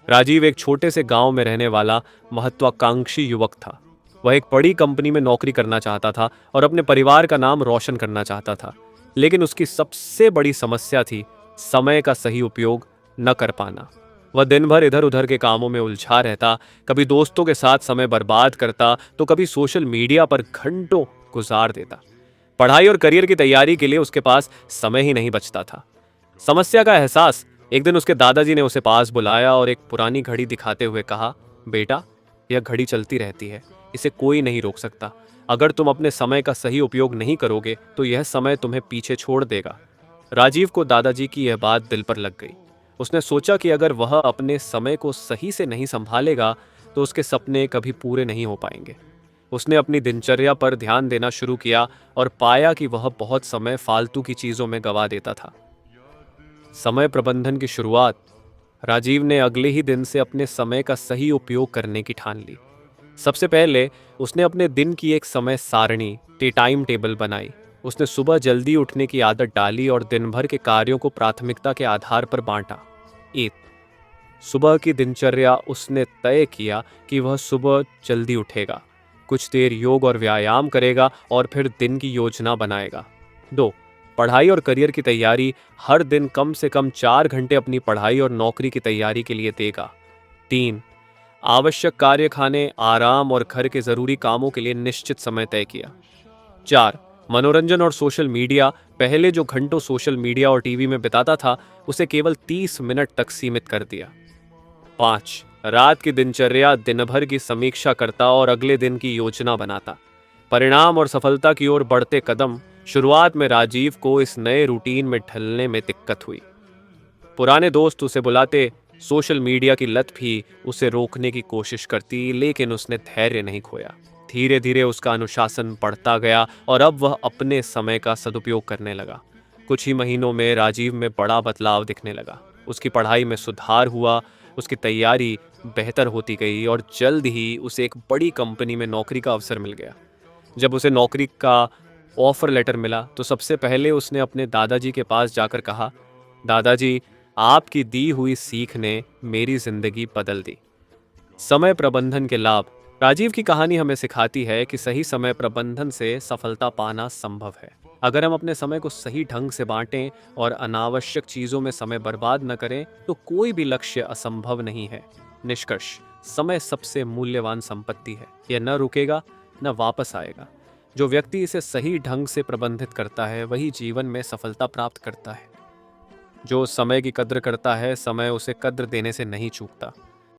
राजीव एक छोटे से गांव में रहने वाला महत्वाकांक्षी युवक था। वह एक बड़ी कंपनी में नौकरी करना चाहता था और अपने परिवार का नाम रोशन करना चाहता था। लेकिन उसकी सबसे बड़ी समस्या थी समय का सही उपयोग न कर पाना। वह दिन भर इधर उधर के कामों में उलझा रहता, कभी दोस्तों के साथ समय बर्बाद करता तो कभी सोशल मीडिया पर घंटों गुजार देता। पढ़ाई और करियर की तैयारी के लिए उसके पास समय ही नहीं बचता था। समस्या का एहसास एक दिन उसके दादाजी ने उसे पास बुलाया और एक पुरानी घड़ी दिखाते हुए कहा, बेटा, यह घड़ी चलती रहती है, इसे कोई नहीं रोक सकता। अगर तुम अपने समय का सही उपयोग नहीं करोगे तो यह समय तुम्हें पीछे छोड़ देगा। राजीव को दादाजी की यह बात दिल पर लग गई। उसने सोचा कि अगर वह अपने समय को सही से नहीं संभालेगा तो उसके सपने कभी पूरे नहीं हो पाएंगे। उसने अपनी दिनचर्या पर ध्यान देना शुरू किया और पाया कि वह बहुत समय फालतू की चीजों में गवा देता था। समय प्रबंधन की शुरुआत। राजीव ने अगले ही दिन से अपने समय का सही उपयोग करने की ठान ली। सबसे पहले उसने अपने दिन की एक समय सारणी टाइम टेबल बनाई। उसने सुबह जल्दी उठने की आदत डाली और दिन भर के कार्यों को प्राथमिकता के आधार पर बांटा। एक, सुबह की दिनचर्या। उसने तय किया कि वह सुबह जल्दी उठेगा, कुछ देर योग और व्यायाम करेगा और फिर दिन की योजना बनाएगा। 2, पढ़ाई और करियर की तैयारी। हर दिन कम से कम 4 घंटे अपनी पढ़ाई और नौकरी की तैयारी के लिए देगा। 3, आवश्यक कार्य, खाने, आराम और घर के जरूरी कामों के लिए निश्चित समय तय किया। 4, मनोरंजन और सोशल मीडिया। पहले जो घंटों सोशल मीडिया और टीवी में बिताता था उसे केवल 30 मिनट तक सीमित कर दिया। 5, रात की दिनचर्या। दिन भर की समीक्षा करता और अगले दिन की योजना बनाता। परिणाम और सफलता की ओर बढ़ते कदम। शुरुआत में राजीव को इस नए रूटीन में ढलने में दिक्कत हुई। पुराने दोस्त उसे बुलाते, सोशल मीडिया की लत भी उसे रोकने की कोशिश करती, लेकिन उसने धैर्य नहीं खोया। धीरे धीरे उसका अनुशासन बढ़ता गया और अब वह अपने समय का सदुपयोग करने लगा। कुछ ही महीनों में राजीव में बड़ा बदलाव दिखने लगा। उसकी पढ़ाई में सुधार हुआ, उसकी तैयारी बेहतर होती गई और जल्द ही उसे एक बड़ी कंपनी में नौकरी का अवसर मिल गया। जब उसे नौकरी का ऑफर लेटर मिला तो सबसे पहले उसने अपने दादाजी के पास जाकर कहा, दादाजी, आपकी दी हुई सीख ने मेरी जिंदगी बदल दी। समय प्रबंधन के लाभ। राजीव की कहानी हमें सिखाती है कि सही समय प्रबंधन से सफलता पाना संभव है। अगर हम अपने समय को सही ढंग से बांटें और अनावश्यक चीजों में समय बर्बाद न करें तो कोई भी लक्ष्य असंभव नहीं है। निष्कर्ष, समय सबसे मूल्यवान संपत्ति है। यह न रुकेगा न वापस आएगा। जो व्यक्ति इसे सही ढंग से प्रबंधित करता है वही जीवन में सफलता प्राप्त करता है। जो समय की कद्र करता है, समय उसे कद्र देने से नहीं चूकता।